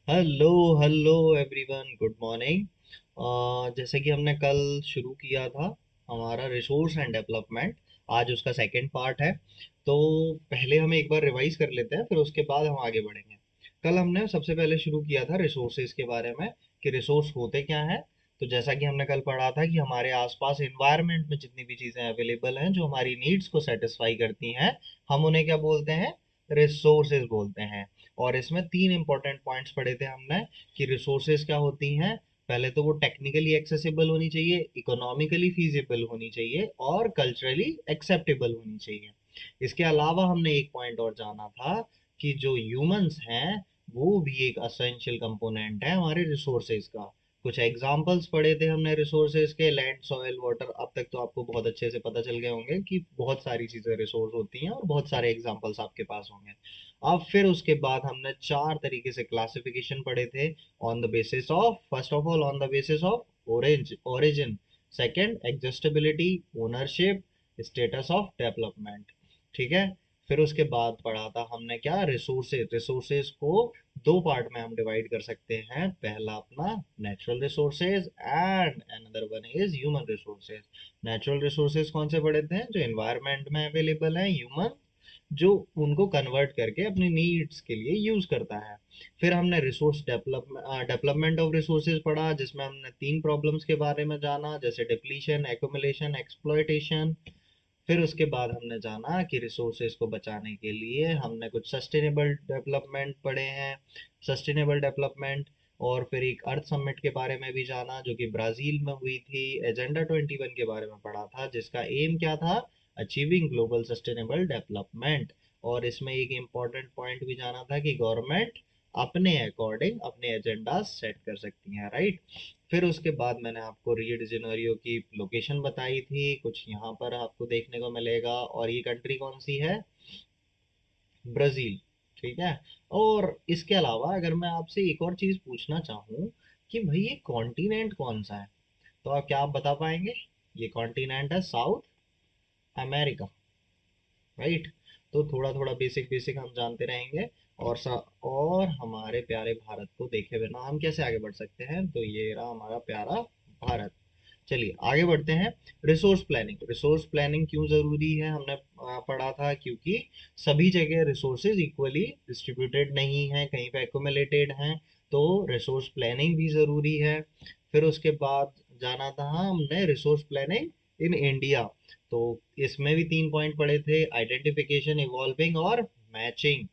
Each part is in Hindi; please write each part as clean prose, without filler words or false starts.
Hello hello everyone, good morning. जैसे कि हमने कल शुरू किया था हमारा रिसोर्स एंड डेवलपमेंट, आज उसका सेकंड पार्ट है। तो पहले हम एक बार रिवाइज कर लेते हैं, फिर उसके बाद हम आगे बढ़ेंगे। कल हमने सबसे पहले शुरू किया था रिसोर्सेज के बारे में कि रिसोर्स होते क्या हैं। तो जैसा कि हमने कल पढ़ा था कि हमारे आसपास एनवायरनमेंट में जितनी भी चीज़ें अवेलेबल हैं जो हमारी नीड्स को सेटिस्फाई करती हैं, हम उन्हें क्या बोलते हैं? रिसोर्सेज बोलते हैं। और इसमें तीन इंपॉर्टेंट पॉइंट्स पढ़े थे हमने कि रिसोर्सेज क्या होती हैं। पहले तो वो टेक्निकली एक्सेसिबल होनी चाहिए, इकोनॉमिकली फीजिबल होनी चाहिए और कल्चरली एक्सेप्टेबल होनी चाहिए। इसके अलावा हमने एक पॉइंट और जाना था कि जो ह्यूमंस हैं वो भी एक असेंशियल कंपोनेंट है हमारे रिसोर्सेज का। कुछ एग्जाम्पल्स पढ़े थे हमने रिसोर्सेज के, लैंड, सॉइल, वाटर। अब तक तो आपको बहुत अच्छे से पता चल गए होंगे कि बहुत सारी चीजें रिसोर्स होती हैं और बहुत सारे एग्जाम्पल्स आपके पास होंगे। अब फिर उसके बाद हमने चार तरीके से क्लासिफिकेशन पढ़े थे। On the basis of, first of all on the basis of origin, second exhaustibility, ownership, status of development. ठीक है। फिर उसके बाद पढ़ा था हमने क्या, रिसोर्सेज। रिसोर्सेज को दो पार्ट में हम डिवाइड कर सकते हैं। पहला अपना natural resources and another one is human resources. Natural resources कौन से पढ़े थे? जो एनवायरनमेंट में अवेलेबल है, ह्यूमन जो उनको कन्वर्ट करके अपनी नीड्स के लिए यूज करता है। फिर हमने रिसोर्स डेवलपमेंट ऑफ रिसोर्सेज पढ़ा, जिसमें हमने तीन प्रॉब्लम्स के बारे में जाना, जैसे डिप्लीशन, एक्युमुलेशन, एक्सप्लॉयटेशन। फिर उसके बाद हमने जाना कि रिसोर्सेज को बचाने के लिए हमने कुछ सस्टेनेबल डेवलपमेंट पढ़े हैं, सस्टेनेबल डेवलपमेंट। और फिर एक अर्थ समिट के बारे में भी जाना जो कि ब्राजील में हुई थी। एजेंडा 21 के बारे में पढ़ा था जिसका एम क्या था? Achieving global sustainable development. और इसमें एक इम्पॉर्टेंट पॉइंट भी जाना था कि गवर्नमेंट अपने अकॉर्डिंग अपने एजेंडा सेट कर सकती हैं, राइट। फिर उसके बाद मैंने आपको रियो डी जेनेरियो की लोकेशन बताई थी, कुछ यहाँ पर आपको देखने को मिलेगा। और ये कंट्री कौन सी है? ब्राजील। ठीक है। और इसके अलावा अगर मैं आपसे एक और चीज पूछना चाहूँ कि भाई ये कॉन्टिनेंट कौन सा है, तो आप क्या आप बता पाएंगे? ये कॉन्टिनेंट है साउथ अमेरिका, राइट। तो थोड़ा थोड़ा बेसिक बेसिक हम जानते रहेंगे। और हमारे प्यारे भारत को देखे बिना हम कैसे आगे बढ़ सकते हैं? तो ये रहा हमारा प्यारा भारत। चलिए आगे बढ़ते हैं। Resource planning. रिसोर्स प्लानिंग क्यों जरूरी है हमने पढ़ा था, क्योंकि सभी जगह रिसोर्सेज इक्वली डिस्ट्रीब्यूटेड नहीं है, कहीं पे एक्युमुलेटेड हैं। तो रिसोर्स प्लानिंग भी जरूरी है। फिर उसके बाद जाना था हमने रिसोर्स प्लानिंग इन इंडिया। तो इसमें भी तीन पॉइंट पढ़े थे, आइडेंटिफिकेशन, इवॉल्विंग और मैचिंग।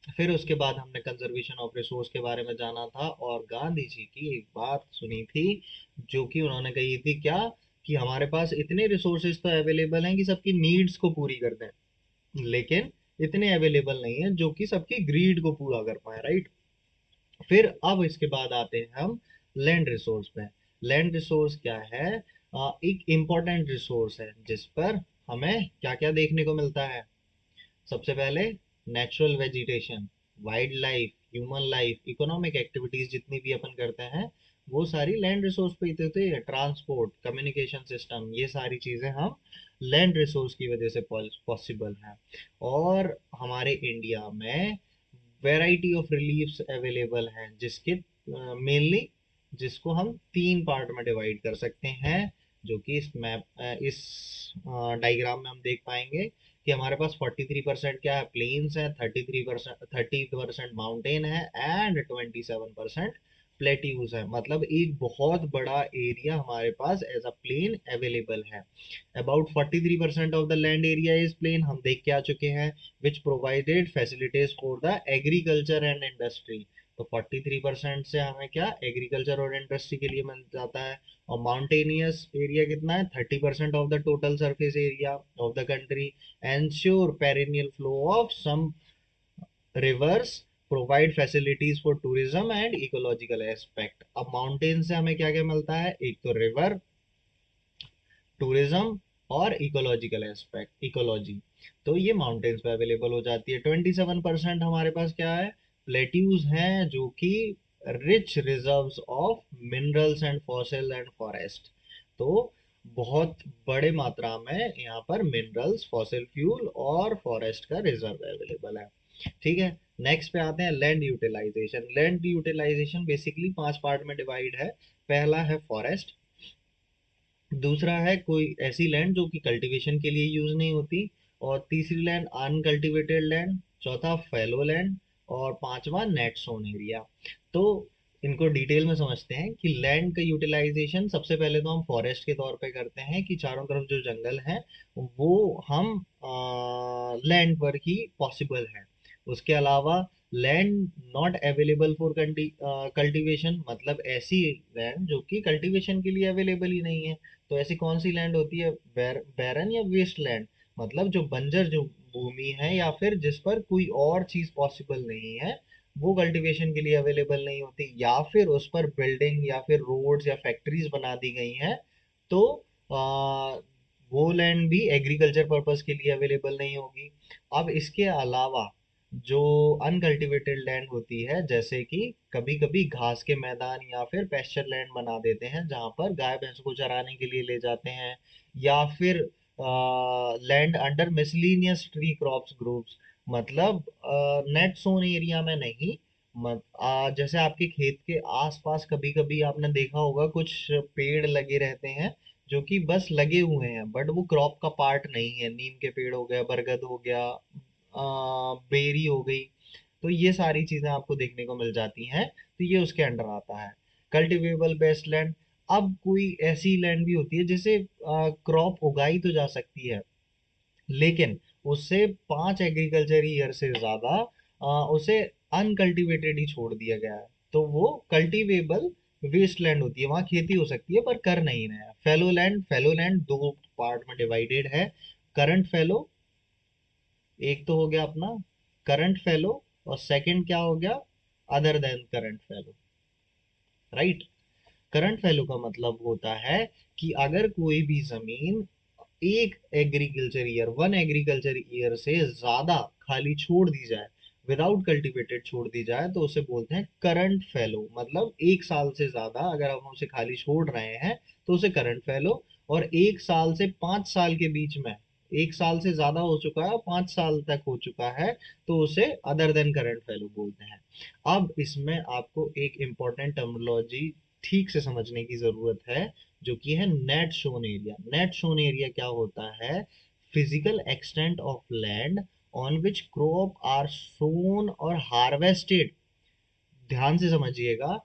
फिर उसके बाद हमने कंजर्वेशन ऑफ रिसोर्स के बारे में जाना था और गांधी जी की एक बात सुनी थी जो कि उन्होंने कही थी क्या, कि हमारे पास इतने रिसोर्सेज तो अवेलेबल हैं कि सबकी नीड्स को पूरी कर दें, लेकिन इतने अवेलेबल नहीं है जो कि सबकी ग्रीड को पूरा कर पाए, राइट। फिर अब इसके बाद आते हैं हम लैंड रिसोर्स पे। लैंड रिसोर्स क्या है? एक इम्पोर्टेंट रिसोर्स है जिस पर हमें क्या क्या देखने को मिलता है। सबसे पहले natural vegetation, wild life, human life, economic activities जितनी भी अपन करते हैं वो सारी लैंड रिसोर्स पे ही तो होती है। ट्रांसपोर्ट, कम्युनिकेशन सिस्टम, ये सारी चीजें हम लैंड रिसोर्स की वजह से पॉसिबल हैं। और हमारे इंडिया में वैरायटी ऑफ रिलीफ्स अवेलेबल हैं जिसके मेनली जिसको हम तीन पार्ट में डिवाइड कर सकते हैं, जो कि इस मैप इस डायग्राम में हम देख पाएंगे कि हमारे पास 43% क्या है, प्लेन्स है, 30% माउंटेन है एंड 27% प्लेट्यूज है। मतलब एक बहुत बड़ा एरिया हमारे पास एज अ प्लेन अवेलेबल है। About 43% of the land area is plain, हम देख के आ चुके हैं, which provided facilities for the agriculture and industry. तो 43% से हमें क्या एग्रीकल्चर और इंडस्ट्री के लिए मिल जाता है। और माउंटेनियस एरिया कितना है? 30% of the total surface area of the country. Ensure perennial flow of some rivers, provide facilities for tourism and ecological aspect. अब माउंटेन से हमें क्या क्या मिलता है? एक तो रिवर, टूरिज्म और इकोलॉजिकल एस्पेक्ट, इकोलॉजी। तो ये माउंटेन्स पे अवेलेबल हो जाती है। 27% हमारे पास क्या है? प्लेट्यूज हैं जो कि rich reserves of minerals and fossil and forest. तो बहुत बड़े मात्रा में यहाँ पर मिनरल्स, फॉसिल फ्यूल और फॉरेस्ट का रिजर्व अवेलेबल है। ठीक है। नेक्स्ट पे आते हैं land utilization. Land utilization basically 5 part में डिवाइड है। पहला है फॉरेस्ट, दूसरा है कोई ऐसी लैंड जो कि कल्टीवेशन के लिए यूज नहीं होती, और तीसरी लैंड अनकल्टिवेटेड लैंड, चौथा फैलो लैंड, और पांचवा नेट सोन एरिया। तो इनको डिटेल में समझते हैं कि लैंड का यूटिलाइजेशन सबसे पहले तो हम फॉरेस्ट के तौर पे करते हैं कि चारों तरफ जो जंगल है वो हम लैंड पर ही पॉसिबल है। उसके अलावा land not available for cultivation, मतलब ऐसी लैंड जो कि कल्टीवेशन के लिए अवेलेबल ही नहीं है। तो ऐसी कौन सी लैंड होती है? बैरन या वेस्ट लैंड, मतलब जो बंजर जो भूमि है या फिर जिस पर कोई और चीज पॉसिबल नहीं है, वो कल्टीवेशन के लिए अवेलेबल नहीं होती, या फिर उस पर बिल्डिंग या फिर रोड्स या फैक्ट्रीज बना दी गई हैं। तो वो लैंड भी एग्रीकल्चर पर्पस के लिए अवेलेबल नहीं होगी। अब इसके अलावा जो अनकल्टिवेटेड लैंड होती है, जैसे कि कभी कभी घास के मैदान या फिर पेस्चर लैंड बना देते हैं जहां पर गाय भैंस को चराने के लिए ले जाते हैं, या फिर land under miscellaneous tree crops groups, मतलब नेट सोन एरिया में नहीं। जैसे आपके खेत के आसपास कभी कभी आपने देखा होगा कुछ पेड़ लगे रहते हैं जो कि बस लगे हुए हैं बट वो क्रॉप का पार्ट नहीं है। नीम के पेड़ हो गया, बरगद हो गया, बेरी हो गई, तो ये सारी चीजें आपको देखने को मिल जाती हैं, तो ये उसके अंडर आता है। कल्टिवेबल बेस्ट लैंड, अब कोई ऐसी लैंड भी होती है जिसे क्रॉप उगाई तो जा सकती है, लेकिन उससे 5 एग्रीकल्चर ईयर से ज्यादा उसे अनकल्टिवेटेड ही छोड़ दिया गया है, तो वो कल्टिवेबल वेस्ट लैंड होती है, वहां खेती हो सकती है पर कर नहीं रहे हैं। फेलो लैंड, फेलो लैंड दो पार्ट में डिवाइडेड है। करंट फेलो, एक तो हो गया अपना करंट फेलो, और सेकंड क्या हो गया? Other than current fellow, right. Current fellow का मतलब होता है कि अगर कोई भी जमीन एक एग्रीकल्चर ईयर, 1 एग्रीकल्चर ईयर से ज्यादा खाली छोड़ दी जाए, विदाउट कल्टीवेटेड छोड़ दी जाए, तो उसे बोलते हैं करंट फेलो। मतलब 1 साल से ज्यादा अगर हम उसे खाली छोड़ रहे हैं तो उसे करंट फेलो, और 1 साल से 5 साल के बीच में, 1 साल से ज्यादा हो चुका है, 5 साल तक हो चुका है, तो उसे अदर देन करंट फेलो बोलते हैं। अब इसमें आपको एक इंपॉर्टेंट टर्मिनोलॉजी ठीक से समझने की जरूरत है, जो कि है net sown area. Net sown area क्या होता है? Physical extent of land on which crop are sown और हार्वेस्टेड। ध्यान से समझिएगा,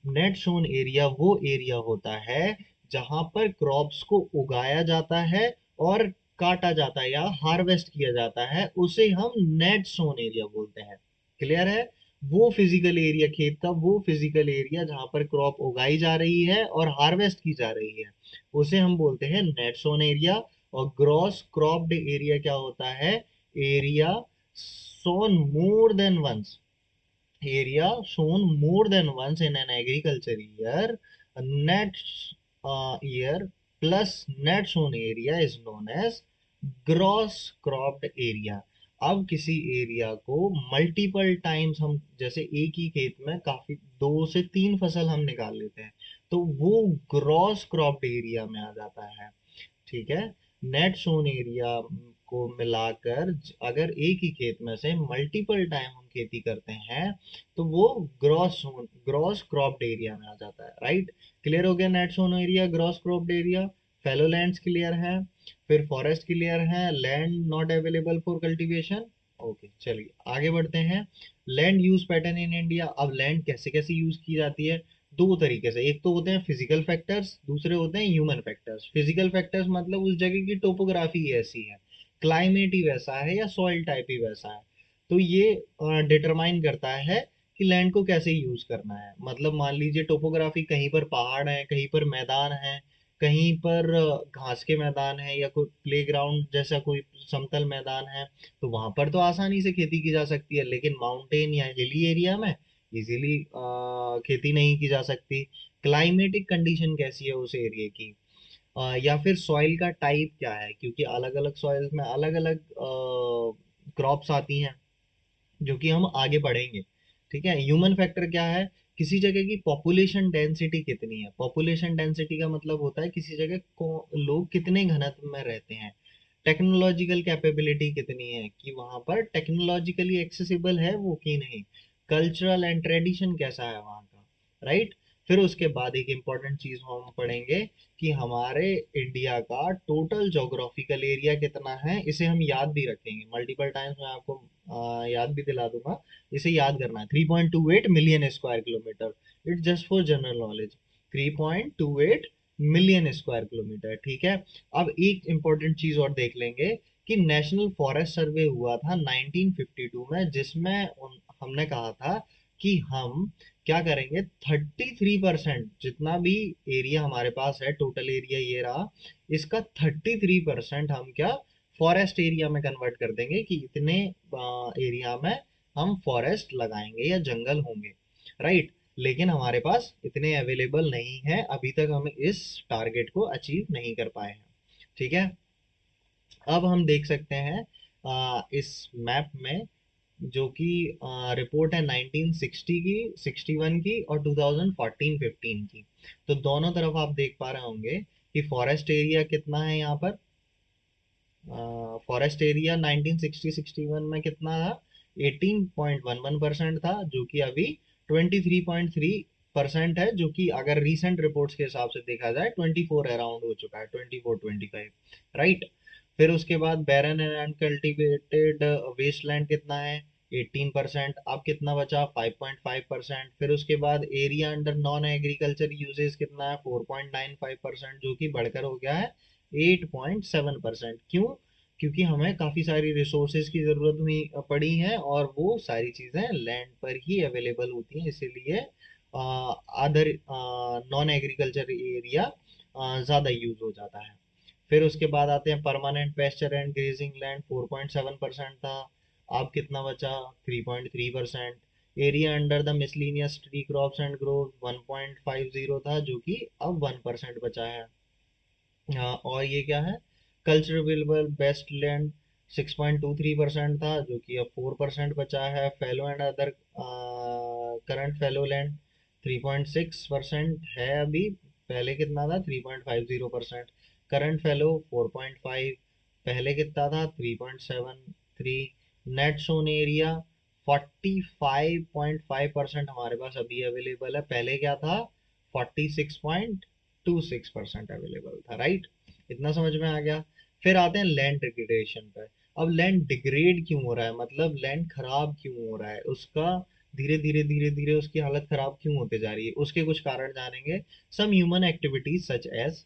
नेट शोन एरिया वो एरिया होता है जहां पर क्रॉप्स को उगाया जाता है और काटा जाता है या हार्वेस्ट किया जाता है, उसे हम नेट सोन एरिया बोलते हैं। क्लियर है? वो फिजिकल एरिया, खेत का वो फिजिकल एरिया जहां पर क्रॉप उगाई जा रही है और हार्वेस्ट की जा रही है, उसे हम बोलते हैं नेट सोन एरिया। और ग्रॉस क्रॉप्ड एरिया क्या होता है? Area sown more than once, area sown more than once in an agriculture year, a net year plus net sown area is known as gross cropped area। अब किसी एरिया को मल्टीपल टाइम्स हम, जैसे एक ही खेत में काफी 2 से 3 फसल हम निकाल लेते हैं, तो वो ग्रॉस क्रॉप्ड एरिया में आ जाता है। ठीक है? नेट सोन एरिया को मिलाकर अगर एक ही खेत में से मल्टीपल टाइम हम खेती करते हैं, तो वो ग्रॉस क्रॉप्ड एरिया में आ जाता है, राइट। क्लियर हो गया? Net sown area, gross cropped area. Fallow lands clear है, फिर फॉरेस्ट क्लियर है, land not available for cultivation. Okay, चलिए आगे बढ़ते हैं। Land use pattern in India. अब लैंड कैसे कैसे यूज की जाती है? दो तरीके से, एक तो होते हैं फिजिकल फैक्टर्स, दूसरे होते हैं ह्यूमन फैक्टर्स। फिजिकल फैक्टर्स मतलब उस जगह की टोपोग्राफी ऐसी है, क्लाइमेट ही वैसा है या सॉइल टाइप ही वैसा है, तो ये डिटरमाइन करता है कि लैंड को कैसे यूज करना है। मतलब मान लीजिए टोपोग्राफी, कहीं पर पहाड़ है, कहीं पर मैदान है, कहीं पर घास के मैदान है, या कोई प्लेग्राउंड जैसा कोई समतल मैदान है, तो वहां पर तो आसानी से खेती की जा सकती है, लेकिन माउंटेन या हिली एरिया में इजीली खेती नहीं की जा सकती। क्लाइमेटिक कंडीशन कैसी है उस एरिया की, या फिर सॉइल का टाइप क्या है, क्योंकि अलग अलग सॉइल्स में अलग अलग क्रॉप्स आती हैं, जो कि हम आगे बढ़ेंगे। ठीक है? ह्यूमन फैक्टर क्या है? किसी जगह की पॉपुलेशन डेंसिटी कितनी है। पॉपुलेशन डेंसिटी का मतलब होता है किसी जगह को लोग कितने घनत्व में रहते हैं। टेक्नोलॉजिकल कैपेबिलिटी कितनी है कि वहां पर टेक्नोलॉजिकली एक्सेसिबल है वो कि नहीं, कल्चरल एंड ट्रेडिशन कैसा है वहाँ का, राइट। फिर उसके बाद एक इम्पॉर्टेंट चीज हम पढ़ेंगे कि हमारे इंडिया का टोटल जोग्राफिकल एरिया कितना है, इसे हम याद भी रखेंगे मल्टीपल टाइम्स, मैं आपको याद भी दिला दूंगा। इसे याद करना है, 3.28 million square kilometre. It's just for general knowledge, 3.28 million square kilometre, ठीक है। अब एक इम्पोर्टेंट चीज और देख लेंगे कि नेशनल फॉरेस्ट सर्वे हुआ था 1952 में, जिसमें हमने कहा था कि हम क्या करेंगे, 33% जितना भी एरिया हमारे पास है, टोटल एरिया ये रहा, इसका 33% हम क्या फॉरेस्ट एरिया में कन्वर्ट कर देंगे कि इतने एरिया में हम फॉरेस्ट लगाएंगे या जंगल होंगे, राइट। लेकिन हमारे पास इतने अवेलेबल नहीं है, अभी तक हम इस टारगेट को अचीव नहीं कर पाए हैं, ठीक है। अब हम देख सकते हैं इस मैप में, जो कि रिपोर्ट है 1960 की, 61 की और 2014-15 की। तो दोनों तरफ आप देख पा रहे होंगे कि फॉरेस्ट एरिया कितना है यहाँ पर। फॉरेस्ट एरिया 1960-61 में कितना था, 18.11% था, जो कि अभी 23.3% है, जो कि अगर रीसेंट रिपोर्ट्स के हिसाब से देखा जाए 24 अराउंड हो चुका है, 24-25, राइट। फिर उसके बाद बैरन एंड अनकल्टिवेटेड वेस्टलैंड कितना है, 18%। अब कितना बचा, 5.5%। फिर उसके बाद area under non agriculture uses कितना है, 4.95%, जो कि बढ़कर हो गया है 8.7%। क्यों, क्योंकि हमें काफ़ी सारी रिसोर्सेज की ज़रूरत हुई पड़ी है, और वो सारी चीज़ें लैंड पर ही अवेलेबल होती हैं, इसीलिए अदर नॉन एग्रीकल्चर एरिया ज़्यादा यूज हो जाता है। फिर उसके बाद आते हैं permanent pasture and grazing land, 4.7% था। अब कितना बचा, 3.3%। Area under the miscellaneous tree crops and Grove 1.50 था, जो कि अब 1% बचा है। और ये क्या है, कल्चरल बेस्ट लैंड 6.23% था, जो कि अब 4% बचा है। Fellow and other current fellow land 3.6% है अभी, पहले कितना था, 3.50%। करंट फेलो 4.5, पहले कितना था, 3.73। नेट सोन एरिया 45.5% हमारे पास अभी अवेलेबल है, पहले क्या था, 46.26% अवेलेबल था, राइट। इतना समझ में आ गया। फिर आते हैं लैंड डिग्रेडेशन पर। अब लैंड डिग्रेड क्यों हो रहा है, मतलब लैंड खराब क्यों हो रहा है, उसका धीरे धीरे उसकी हालत खराब क्यों होते जा रही है, उसके कुछ कारण जानेंगे। Some human activities such as,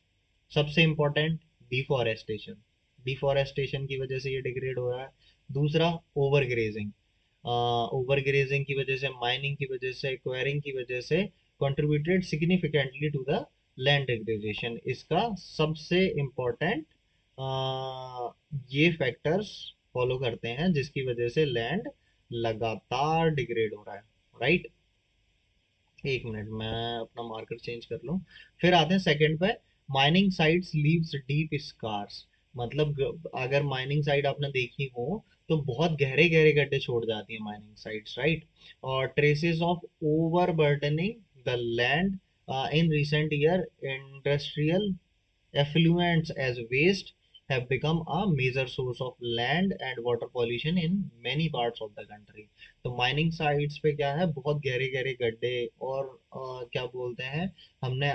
सबसे इंपॉर्टेंट, डिफॉरेस्टेशन। डिफॉरेस्टेशन की वजह से ये डिग्रेड हो रहा है। दूसरा, ओवर ग्रेजिंग। ओवर ग्रेजिंग की वजह से, माइनिंग की वजह से, क्वेरिंग की वजह से contributed significantly to the land degradation। इसका सबसे इम्पोर्टेंट ये फैक्टर्स फॉलो करते हैं जिसकी वजह से लैंड लगातार डिग्रेड हो रहा है, राइट। एक मिनट, मैं अपना मार्कर चेंज कर लूँ। फिर आते हैं सेकंड पे, mining sites leaves deep scars. मतलब अगर माइनिंग साइट आपने देखी हो तो बहुत गहरे गहरे गड्ढे छोड़ जाती है माइनिंग साइट्स, राइट। और traces of over burdening the land in recent year, industrial effluents as waste have become a major source of land and water pollution in many parts of the country। तो माइनिंग साइट्स पे क्या है, बहुत गहरे गहरे गड्ढे, और क्या बोलते हैं, हमने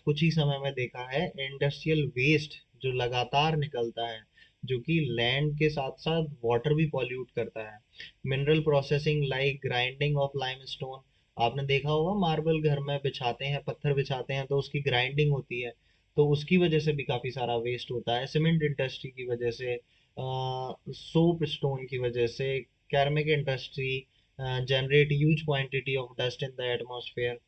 कुछ ही समय में देखा है इंडस्ट्रियल वेस्ट जो लगातार निकलता है, जो कि लैंड के साथ साथ वाटर भी पॉल्यूट करता है। Mineral processing like grinding of limestone, आपने देखा होगा मार्बल घर में बिछाते हैं, पत्थर बिछाते हैं तो उसकी ग्राइंडिंग होती है, तो उसकी वजह से भी काफ़ी सारा वेस्ट होता है। सीमेंट इंडस्ट्री की वजह से, सोप स्टोन की वजह से, ceramic industry generate huge quantity of dust in the atmosphere.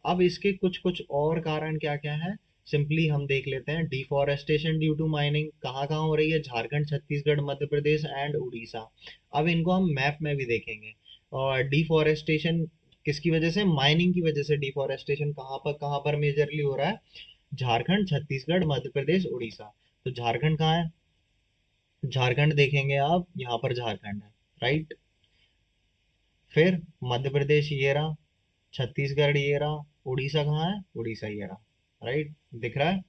अब इसके कुछ कुछ और कारण क्या क्या है, सिंपली हम देख लेते हैं। डिफॉरेस्टेशन ड्यू टू माइनिंग कहाँ कहाँ हो रही है, झारखंड, छत्तीसगढ़, मध्य प्रदेश एंड उड़ीसा। अब इनको हम मैप में भी देखेंगे। और डिफॉरेस्टेशन किसकी वजह से, माइनिंग की वजह से डिफॉरेस्टेशन कहाँ पर मेजरली हो रहा है, झारखंड, छत्तीसगढ़, मध्य प्रदेश, उड़ीसा। तो झारखंड कहाँ है, झारखंड देखेंगे आप, यहाँ पर झारखंड है, राइट। फिर मध्य प्रदेश ये रहा, छत्तीसगढ़ ये रहा, उड़ीसा कहाँ है, उड़ीसा ये रहा, राइट। दिख रहा है,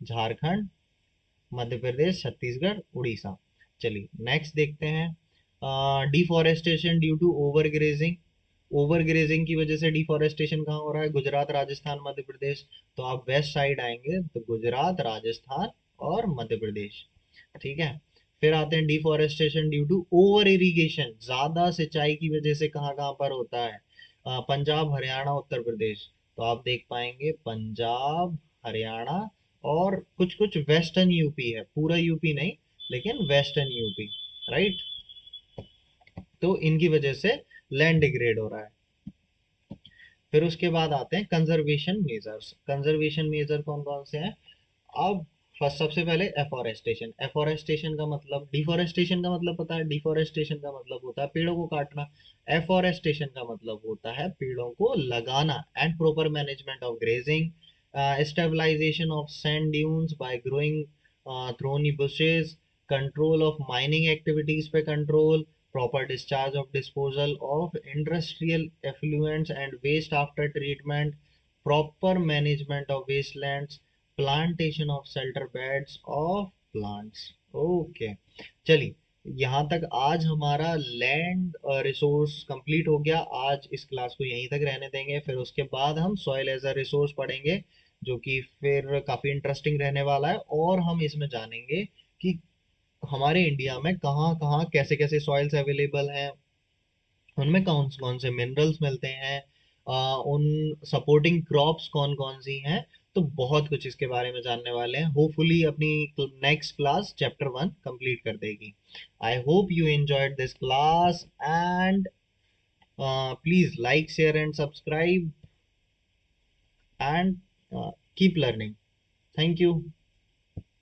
झारखंड, मध्य प्रदेश, छत्तीसगढ़, उड़ीसा। चलिए नेक्स्ट देखते हैं। Deforestation due to over grazing. Over grazing की वजह से डिफॉरेस्टेशन कहाँ हो रहा है? गुजरात, राजस्थान, मध्य प्रदेश। तो आप वेस्ट साइड आएंगे तो गुजरात, राजस्थान और मध्य प्रदेश। ठीक है। फिर आते हैं deforestation due to over irrigation. ज्यादा सिंचाई की वजह से कहाँ कहाँ पर होता है? पंजाब, हरियाणा, उत्तर प्रदेश। तो आप देख पाएंगे पंजाब, हरियाणा और कुछ कुछ वेस्टर्न यूपी है, पूरा यूपी नहीं लेकिन वेस्टर्न यूपी। राइट। तो इनकी वजह से लैंड डिग्रेड हो रहा है। फिर उसके बाद आते हैं कंजर्वेशन मेजर्स। कंजर्वेशन मेजर कौन कौन से हैं? अब फर्स्ट सबसे पहले एफोरेस्टेशन। एफोरेस्टेशन का मतलब, डिफोरेस्टेशन का मतलब पता है? डिफोरेस्टेशन का मतलब होता है पेड़ों को काटना। एफोरेस्टेशन का मतलब होता है पेड़ों को लगाना। And proper management of grazing, stabilization of sand dunes by growing thorny bushes, control of mining activities पे control, proper discharge of disposal of industrial effluents and waste after treatment, proper management of wastelands, plantation of shelter beds of plants. Okay. चलिए, यहाँ तक आज हमारा लैंड रिसोर्स कंप्लीट हो गया। आज इस क्लास को यहीं तक रहने देंगे, फिर उसके बाद हम सॉइल एज अ रिसोर्स पढ़ेंगे, जो कि फिर काफी इंटरेस्टिंग रहने वाला है। और हम इसमें जानेंगे कि हमारे इंडिया में कहाँ कहाँ कैसे कैसे सॉइल्स अवेलेबल हैं, उनमें कौन कौन से मिनरल्स मिलते हैं, उन सपोर्टिंग क्रॉप्स कौन कौन सी हैं। तो बहुत कुछ इसके बारे में जानने वाले हैं। होपफुली अपनी नेक्स्ट क्लास चैप्टर 1 कंप्लीट कर देगी। I hope you enjoyed this class and please like, share and subscribe and keep learning. Thank you.